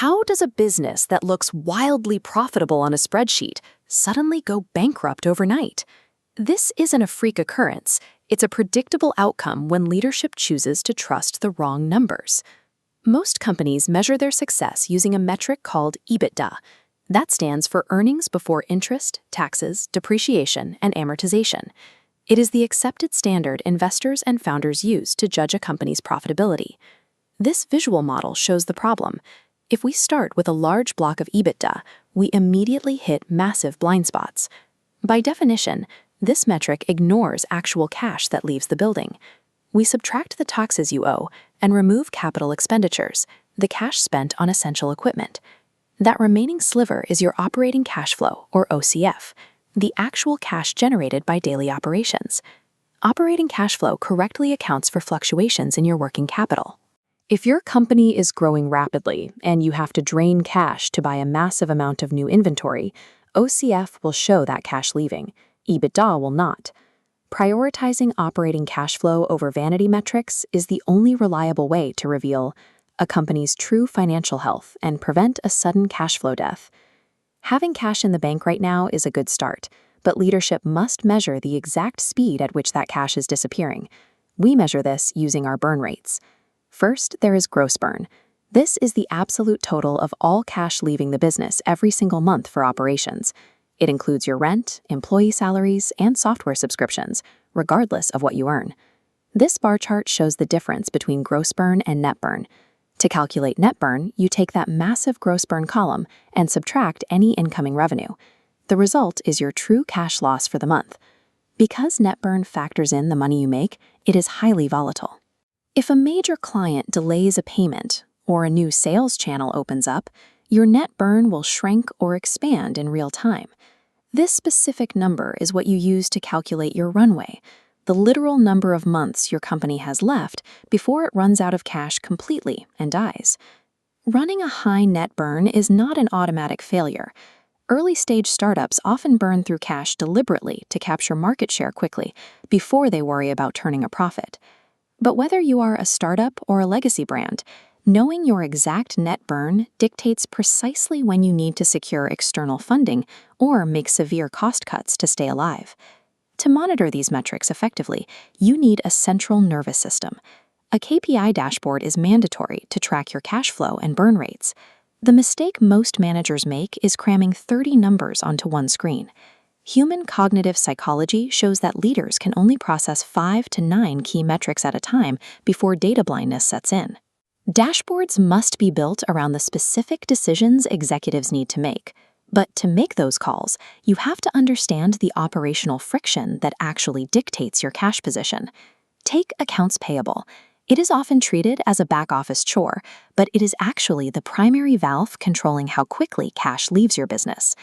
How does a business that looks wildly profitable on a spreadsheet suddenly go bankrupt overnight? This isn't a freak occurrence. It's a predictable outcome when leadership chooses to trust the wrong numbers. Most companies measure their success using a metric called EBITDA. That stands for earnings before interest, taxes, depreciation, and amortization. It is the accepted standard investors and founders use to judge a company's profitability. This visual model shows the problem. If we start with a large block of EBITDA, we immediately hit massive blind spots. By definition, this metric ignores actual cash that leaves the building. We subtract the taxes you owe and remove capital expenditures, the cash spent on essential equipment. That remaining sliver is your operating cash flow, or OCF, the actual cash generated by daily operations. Operating cash flow correctly accounts for fluctuations in your working capital. If your company is growing rapidly and you have to drain cash to buy a massive amount of new inventory, OCF will show that cash leaving. EBITDA will not. Prioritizing operating cash flow over vanity metrics is the only reliable way to reveal a company's true financial health and prevent a sudden cash flow death. Having cash in the bank right now is a good start, but leadership must measure the exact speed at which that cash is disappearing. We measure this using our burn rates. First, there is gross burn. This is the absolute total of all cash leaving the business every single month for operations. It includes your rent, employee salaries, and software subscriptions, regardless of what you earn. This bar chart shows the difference between gross burn and net burn. To calculate net burn, you take that massive gross burn column and subtract any incoming revenue. The result is your true cash loss for the month. Because net burn factors in the money you make, it is highly volatile. If a major client delays a payment or a new sales channel opens up, your net burn will shrink or expand in real time. This specific number is what you use to calculate your runway, the literal number of months your company has left before it runs out of cash completely and dies. Running a high net burn is not an automatic failure. Early-stage startups often burn through cash deliberately to capture market share quickly before they worry about turning a profit. But whether you are a startup or a legacy brand, knowing your exact net burn dictates precisely when you need to secure external funding or make severe cost cuts to stay alive. To monitor these metrics effectively, you need a central nervous system. A KPI dashboard is mandatory to track your cash flow and burn rates. The mistake most managers make is cramming 30 numbers onto one screen. Human cognitive psychology shows that leaders can only process 5 to 9 key metrics at a time before data blindness sets in. Dashboards must be built around the specific decisions executives need to make. But to make those calls, you have to understand the operational friction that actually dictates your cash position. Take accounts payable. It is often treated as a back-office chore, but it is actually the primary valve controlling how quickly cash leaves your business.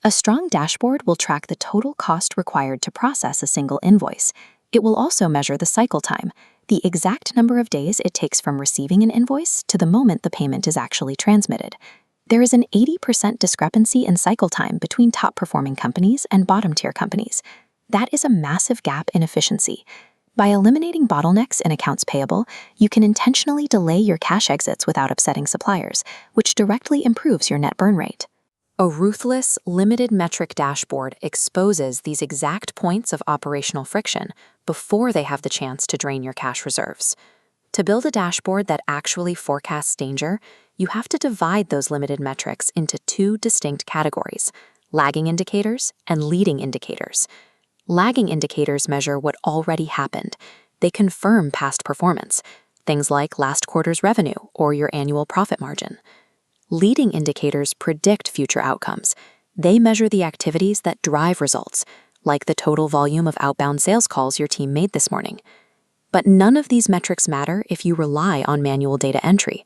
A strong dashboard will track the total cost required to process a single invoice. It will also measure the cycle time, the exact number of days it takes from receiving an invoice to the moment the payment is actually transmitted. There is an 80% discrepancy in cycle time between top-performing companies and bottom-tier companies. That is a massive gap in efficiency. By eliminating bottlenecks in accounts payable, you can intentionally delay your cash exits without upsetting suppliers, which directly improves your net burn rate. A ruthless, limited metric dashboard exposes these exact points of operational friction before they have the chance to drain your cash reserves. To build a dashboard that actually forecasts danger, you have to divide those limited metrics into 2 distinct categories: lagging indicators and leading indicators. Lagging indicators measure what already happened. They confirm past performance, things like last quarter's revenue or your annual profit margin. Leading indicators predict future outcomes. They measure the activities that drive results, like the total volume of outbound sales calls your team made this morning. But none of these metrics matter if you rely on manual data entry.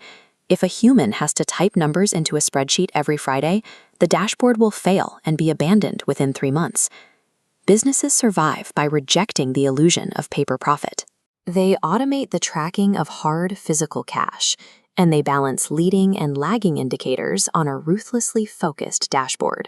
If a human has to type numbers into a spreadsheet every Friday, the dashboard will fail and be abandoned within 3 months. Businesses survive by rejecting the illusion of paper profit. They automate the tracking of hard physical cash, and they balance leading and lagging indicators on a ruthlessly focused dashboard.